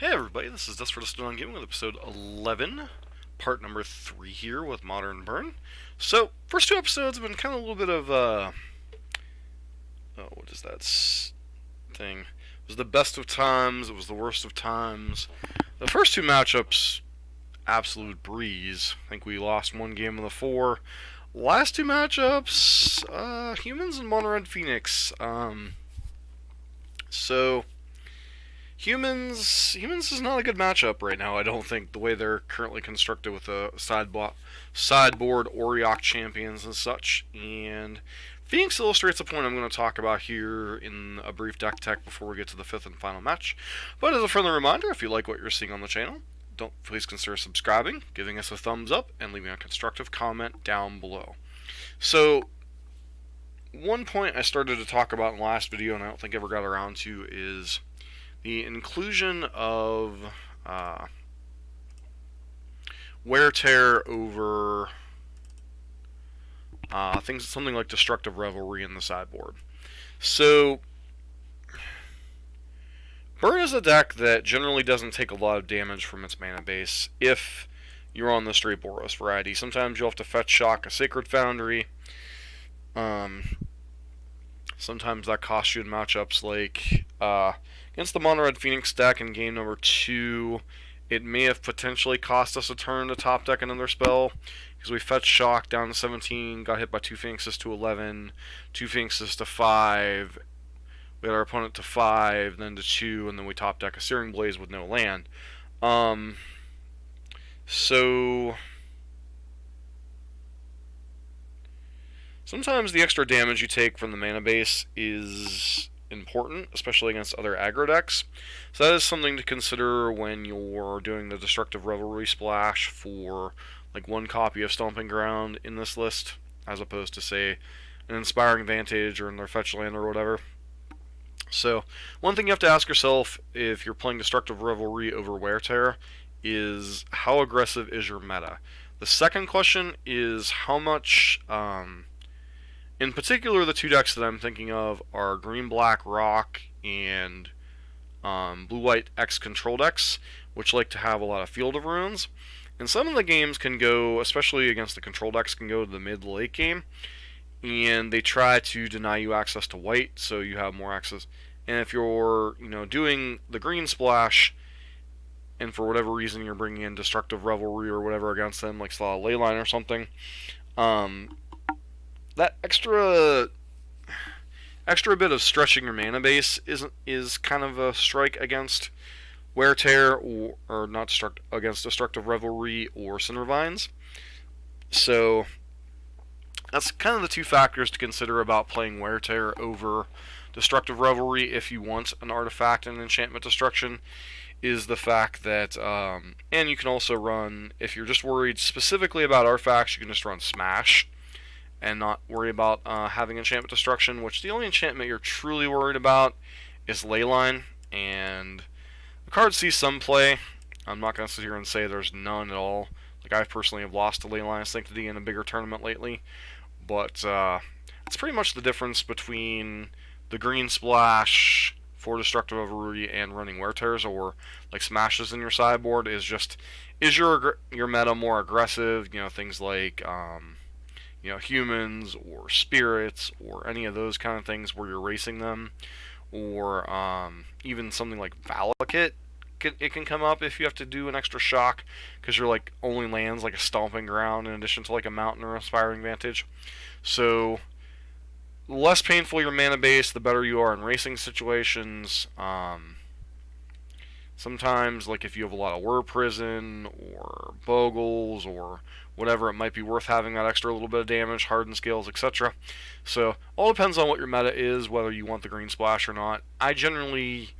Hey everybody, this is Dust for Dust on Gaming with episode 11, part number 3 here with Modern Burn. So, first two episodes have been kind of a little bit of, what is that thing? It was the best of times, it was the worst of times. The first two matchups, absolute breeze. I think we lost one game of the four. Last two matchups, Humans and Mono Red Phoenix. So... Humans is not a good matchup right now, I don't think, the way they're currently constructed with the sideboard Oriok champions and such. And Phoenix illustrates a point I'm going to talk about here in a brief deck tech before we get to the fifth and final match. But as a friendly reminder, if you like what you're seeing on the channel, please consider subscribing, giving us a thumbs up, and leaving a constructive comment down below. So, one point I started to talk about in the last video, and I don't think I ever got around to, is the inclusion of wear tear over something like Destructive Revelry in the sideboard. So, Burn is a deck that generally doesn't take a lot of damage from its mana base if you're on the straight Boros variety. Sometimes you'll have to fetch shock a Sacred Foundry. Sometimes that costs you in matchups like against the Mono Red Phoenix deck in game number 2. It may have potentially cost us a turn to top deck another spell because we fetched shock down to 17, got hit by 2 Phoenixes to 11, 2 Phoenixes to 5. We had our opponent to 5, then to 2, and then we top deck a Searing Blaze with no land. So sometimes the extra damage you take from the mana base is important, especially against other aggro decks. So that is something to consider when you're doing the Destructive Revelry splash for like one copy of Stomping Ground in this list, as opposed to, say, an Inspiring Vantage or in their fetch land or whatever. So, one thing you have to ask yourself if you're playing Destructive Revelry over Wear Tear is how aggressive is your meta? The second question is how much... in particular, the two decks that I'm thinking of are Green-Black Rock and Blue-White X control decks, which like to have a lot of Field of Ruins. And some of the games can go, especially against the control decks, can go to the mid-late game, and they try to deny you access to white, so you have more access. And if you're, doing the green splash, and for whatever reason you're bringing in Destructive Revelry or whatever against them, like Slaw Leyline or something, that extra bit of stretching your mana base is kind of a strike against Wear Tear or not against Destructive Revelry or Cindervines. So that's kind of the two factors to consider about playing Wear Tear over Destructive Revelry if you want an artifact and enchantment destruction, is the fact that, and you can also run, if you're just worried specifically about artifacts, you can just run Smash and not worry about having enchantment destruction, which the only enchantment you're truly worried about is Leyline, and the card sees some play. I'm not going to sit here and say there's none at all. Like, I personally have lost to Leyline Sanctity in a bigger tournament lately, but it's pretty much the difference between the green splash for Destructive Revelry and running Wear Tears or like Smashes in your sideboard is just, is your meta more aggressive? Things like humans or spirits or any of those kind of things where you're racing them, or even something like Valakut. It can come up if you have to do an extra shock because you're like only lands like a Stomping Ground in addition to like a Mountain or Inspiring Vantage. So the less painful your mana base, the better you are in racing situations. Sometimes, like if you have a lot of Word Prison or Bogles or whatever, it might be worth having that extra little bit of damage, Hardened Scales, etc. So, all depends on what your meta is, whether you want the green splash or not. I generally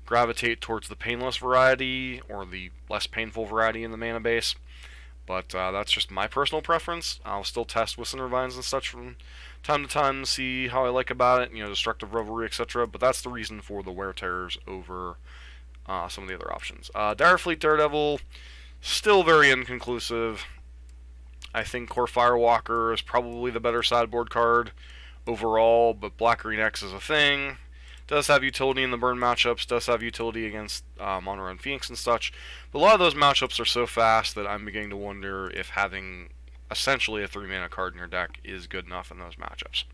gravitate towards the painless variety or the less painful variety in the mana base, but that's just my personal preference. I'll still test with Cindervines and such from time to time to see how I like about it, Destructive Revelry, etc. But that's the reason for the Wear Tears over some of the other options. Direfleet Daredevil, still very inconclusive. I think Core Firewalker is probably the better sideboard card overall, but Black Green X is a thing. Does have utility in the burn matchups, does have utility against Mono Red Phoenix and such, but a lot of those matchups are so fast that I'm beginning to wonder if having essentially a 3-mana card in your deck is good enough in those matchups.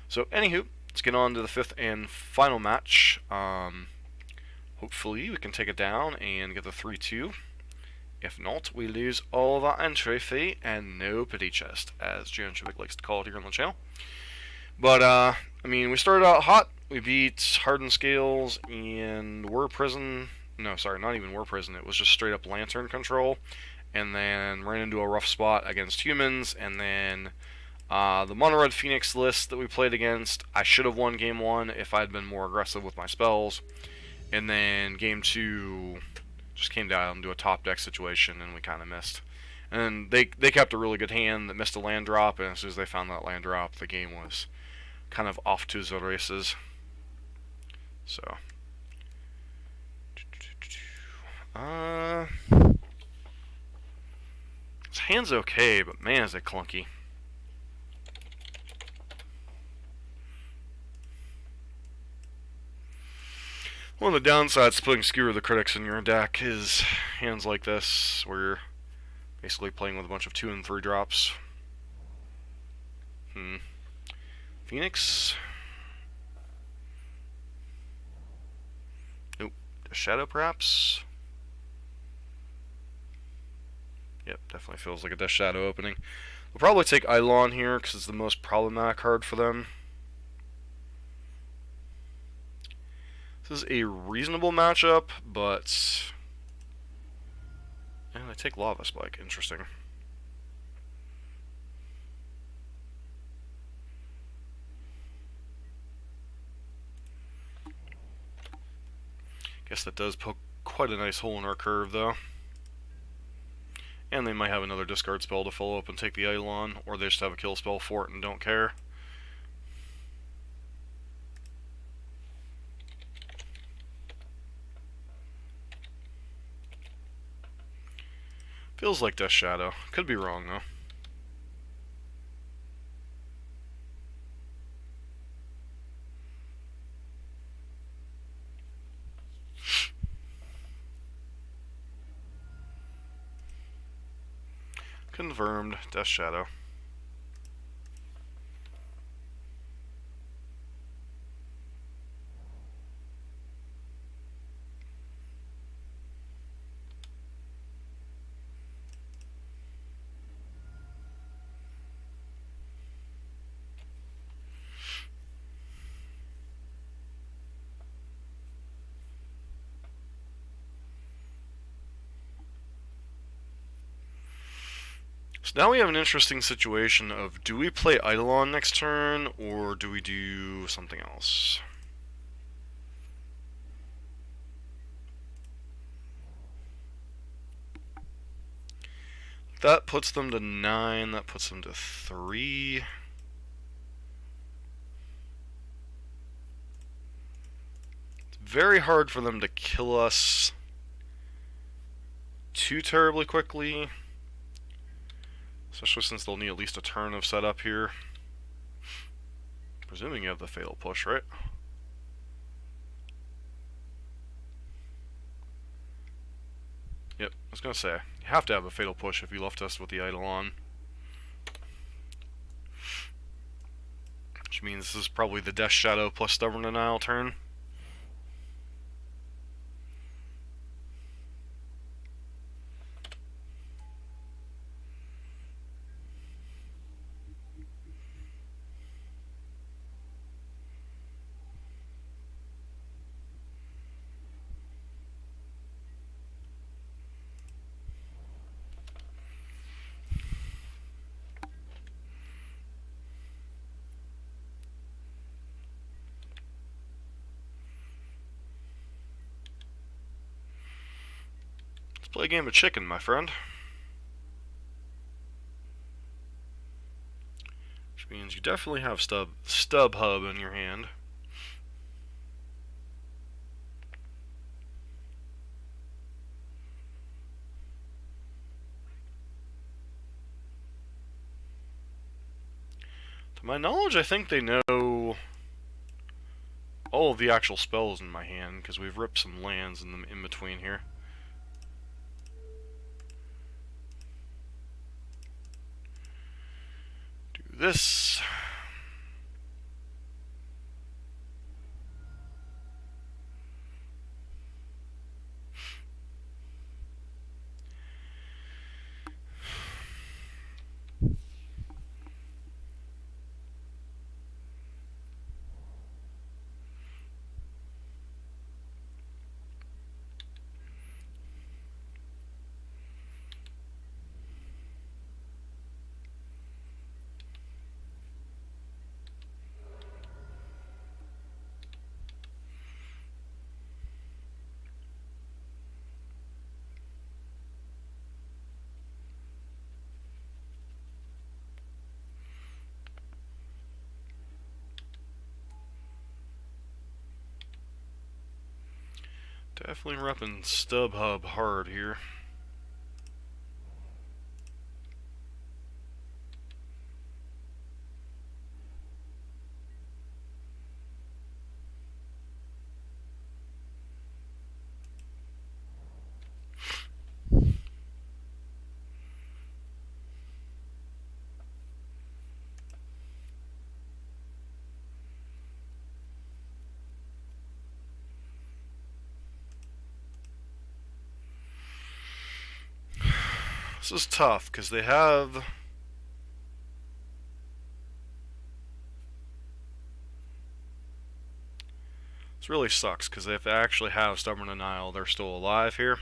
So, anywho, let's get on to the 5th and final match. Hopefully we can take it down and get the 3-2. If not, we lose all of our entry fee and no pity chest, as Jan Chivik likes to call it here on the channel. But, I mean, we started out hot. We beat Hardened Scales and War Prison. No, sorry, not even War Prison. It was just straight up Lantern Control. And then ran into a rough spot against humans. And then the Mono Red Phoenix list that we played against, I should have won game 1 if I had been more aggressive with my spells. And then game 2 just came down into a top deck situation and we kind of missed. And they kept a really good hand that missed a land drop. And as soon as they found that land drop, the game was kind of off to the races. So, his hand's okay, but man, is it clunky. One of the downsides to putting Skewer the Critics in your deck is hands like this, where you're basically playing with a bunch of 2 and 3 drops. Phoenix. Nope. A Shadow, perhaps? Yep, definitely feels like a Death Shadow opening. We'll probably take Eidolon here, because it's the most problematic card for them. This is a reasonable matchup, but... and I take Lava Spike. Interesting. Guess that does poke quite a nice hole in our curve, though. And they might have another discard spell to follow up and take the Eidolon, or they just have a kill spell for it and don't care. Feels like Death Shadow. Could be wrong, though. Confirmed. Death Shadow. So now we have an interesting situation of, do we play Eidolon next turn, or do we do something else? That puts them to 9, that puts them to 3. It's very hard for them to kill us too terribly quickly. Especially since they'll need at least a turn of setup here. Presuming you have the Fatal Push, right? Yep, I was gonna say, you have to have a Fatal Push if you left us with the Eidolon. Which means this is probably the Death Shadow plus Stubborn Denial turn. Play a game of chicken, my friend. Which means you definitely have Stub Hub in your hand. To my knowledge, I think they know all of the actual spells in my hand, because we've ripped some lands in the in between here. Do this. Definitely repping StubHub hard here. This is tough because they have. This really sucks because if they actually have Stubborn Denial, they're still alive here.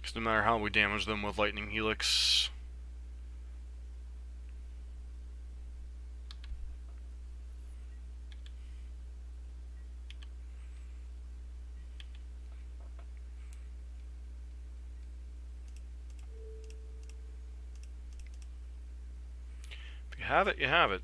Because no matter how we damage them with Lightning Helix, if you have it, you have it.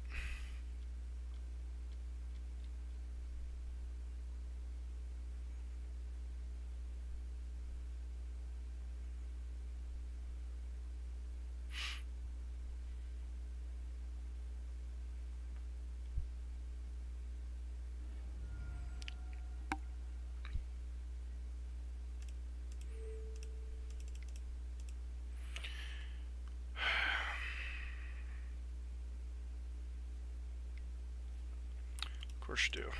Of course you do.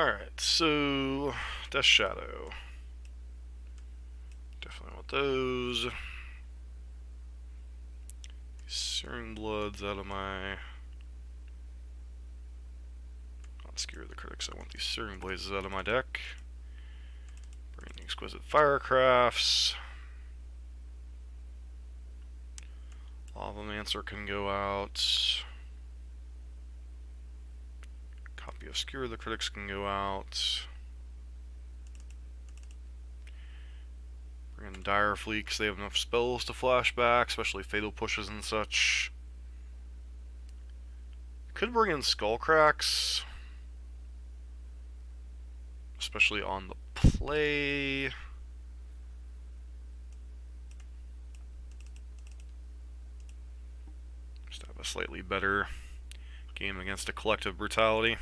Alright, so Death Shadow. Definitely want those. Searing Bloods out of my. Not Skewer the Critics, I want these Searing Blazes out of my deck. Bring in the Exquisite Firecrafts. Lavamancer can go out. Copy of Skewer the Critics can go out. Bring in Dire Fleet because they have enough spells to flash back, especially Fatal Pushes and such. Could bring in Skullcracks, especially on the play. Just have a slightly better game against a Collective Brutality.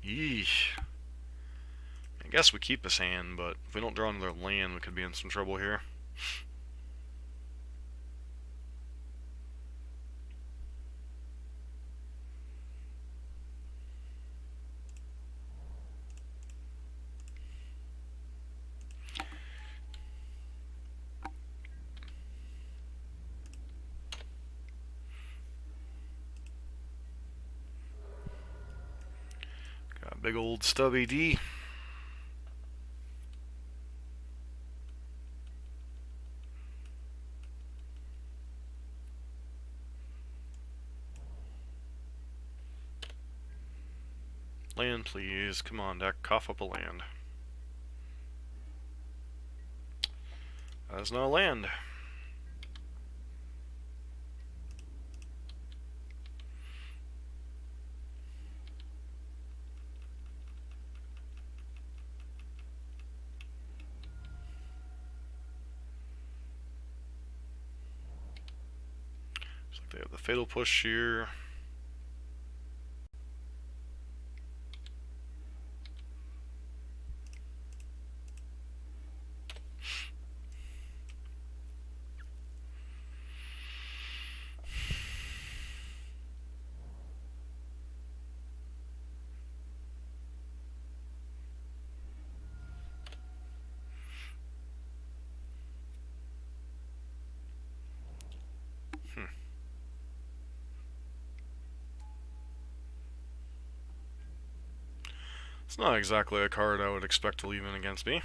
Yeesh. I guess we keep this hand, but if we don't draw another land, we could be in some trouble here. Got a big old stubby D. Land, please. Come on, deck. Cough up a land. That is not a land. Looks like they have the Fatal Push here. It's not exactly a card I would expect to leave in against me.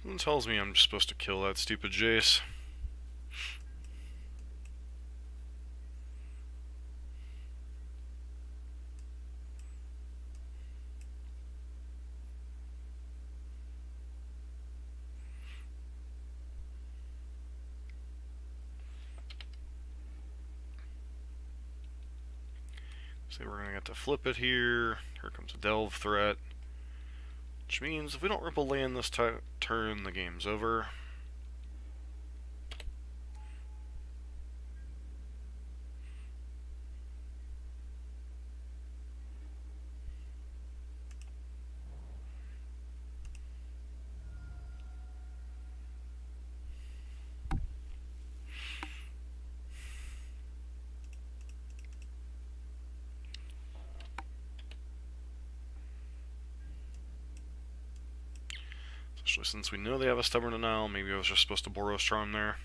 Someone tells me I'm just supposed to kill that stupid Jace. So we're gonna get to flip it here. Here comes a Delve threat. Which means if we don't ripple land this turn, the game's over. Especially since we know they have a Stubborn Denial, maybe I was just supposed to Boros Charm there.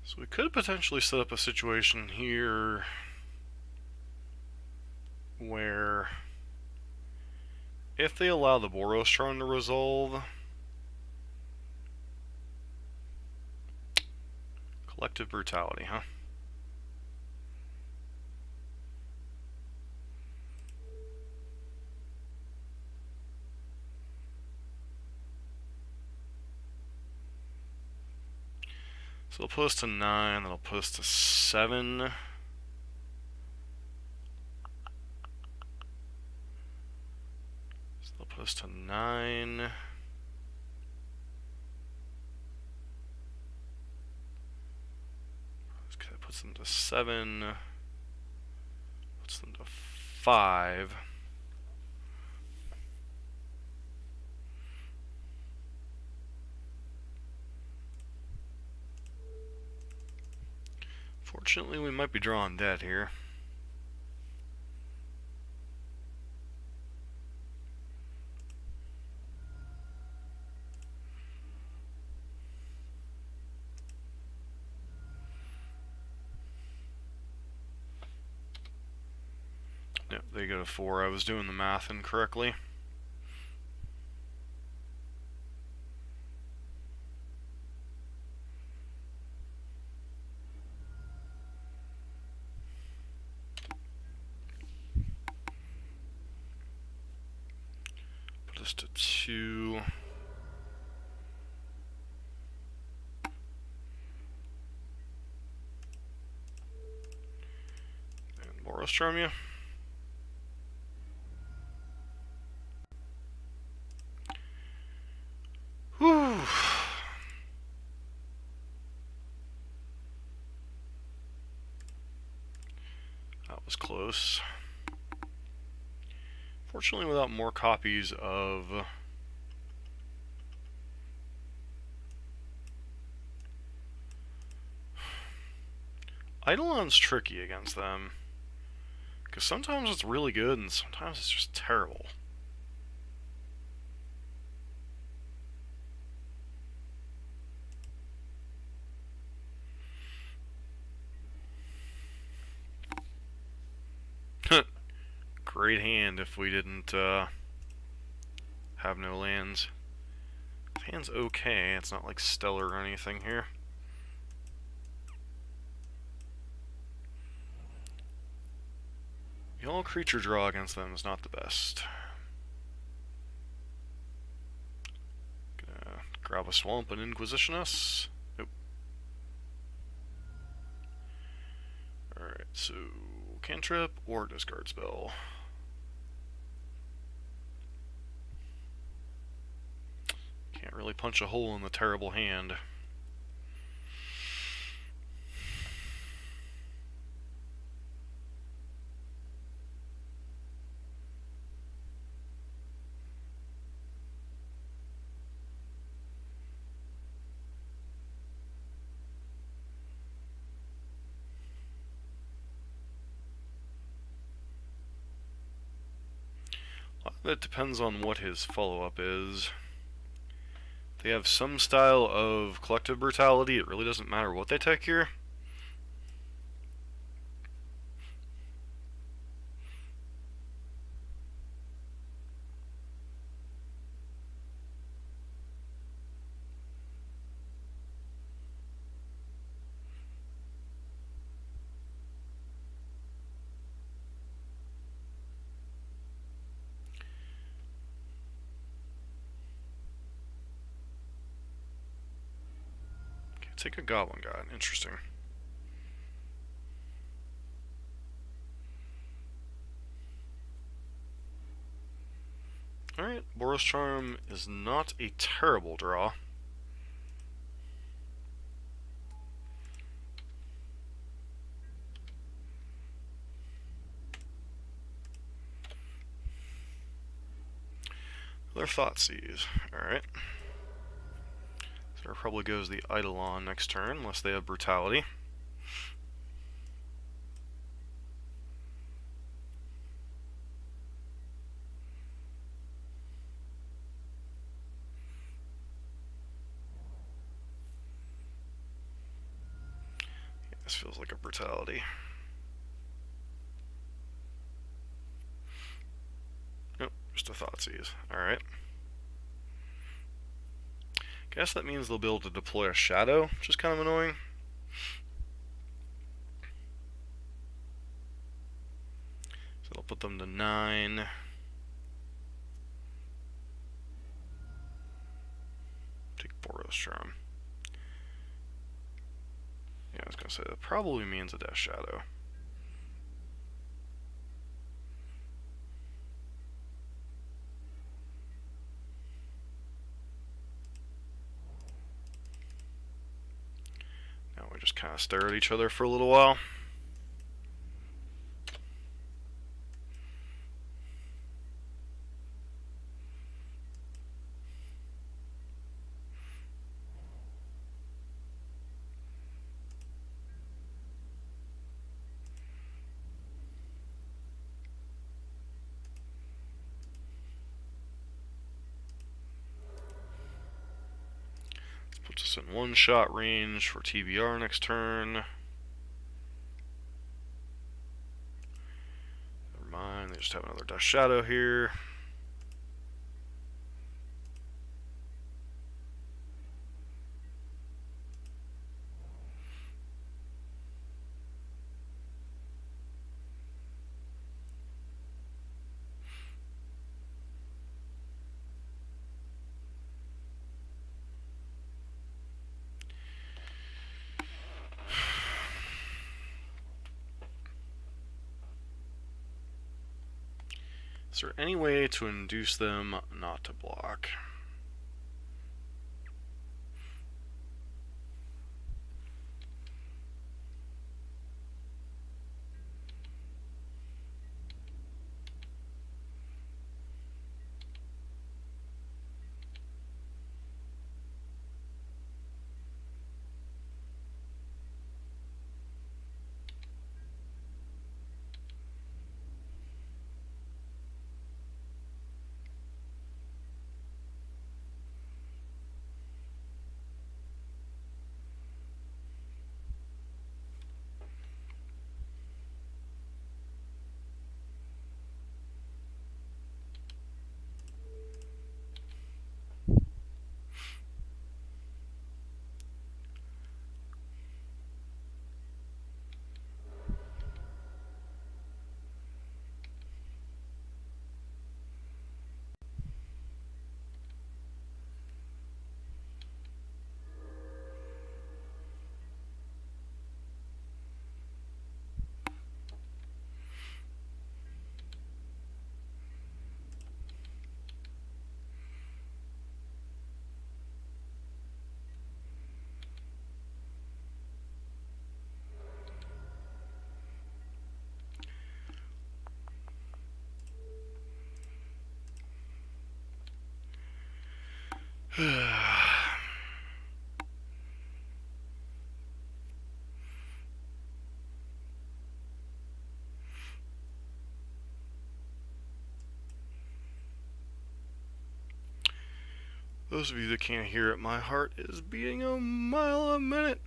So we could potentially set up a situation here where if they allow the Boros Charm to resolve, Collective Brutality, huh? they'll put us to 9, that'll put us to 7. So they'll put us to 9. That puts them to 7. Puts them to 5. Fortunately, we might be drawing dead here. Yep, they go to 4. I was doing the math incorrectly. Put us to 2. And Boros charm you. Whew. That was close. Fortunately, without more copies of Eidolon's tricky against them, because sometimes it's really good and sometimes it's just terrible. Great hand if we didn't have no lands. The hand's okay, it's not like stellar or anything here. The all creature draw against them is not the best. Gonna grab a swamp and Inquisition us. Nope. Alright, so cantrip or discard spell. Can't really punch a hole in the terrible hand. That depends on what his follow-up is. They have some style of collective brutality, it really doesn't matter what they take here. Take a Goblin God. Interesting. Alright, Boros Charm is not a terrible draw. Their Thoughtseize. Alright. There probably goes the Eidolon next turn, unless they have Brutality. Yeah, this feels like a Brutality. Nope, just a Thoughtseize. Alright. Guess that means they'll be able to deploy a Shadow, which is kind of annoying. So they'll put them to 9. Take Boros Charm. say that probably means a Death Shadow. Now we just kind of stare at each other for a little while. Puts us in one-shot range for TBR next turn. Never mind, they just have another Death Shadow here. Is there any way to induce them not to block? Those of you that can't hear it, my heart is beating a mile a minute.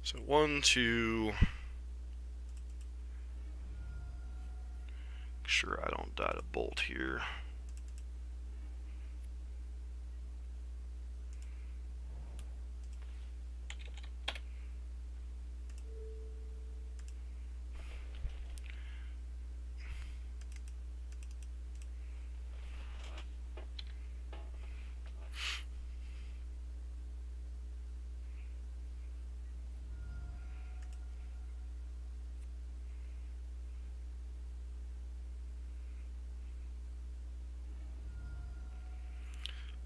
So 1, 2. Make sure I don't die to bolt here.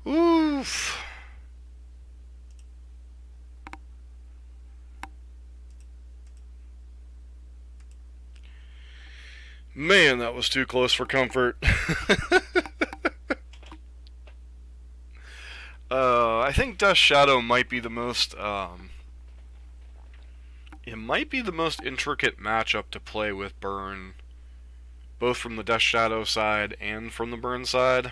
Oof. Man, that was too close for comfort. I think Death Shadow might be the most, it might be the most intricate matchup to play with Burn, both from the Death Shadow side and from the Burn side.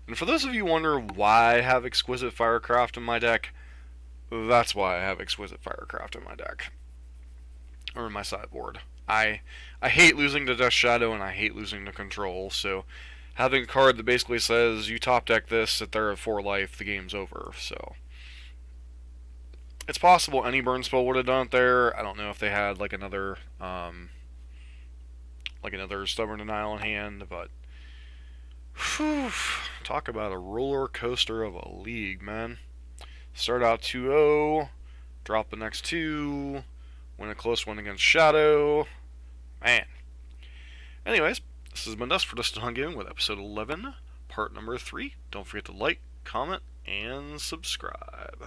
And for those of you who wonder why I have Exquisite Firecraft in my deck, that's why I have Exquisite Firecraft in my deck. Or in my sideboard. I hate losing to Death Shadow and I hate losing to Control, so having a card that basically says, you top deck this, sit there at 4 life, the game's over, so. It's possible any burn spell would have done it there. I don't know if they had like another like another stubborn denial in hand, but whew, talk about a roller coaster of a league, man. Start out 2-0, drop the next two, win a close one against Shadow. Man. Anyways, this has been Dust for Dust on Gaming with episode 11, part number 3. Don't forget to like, comment, and subscribe.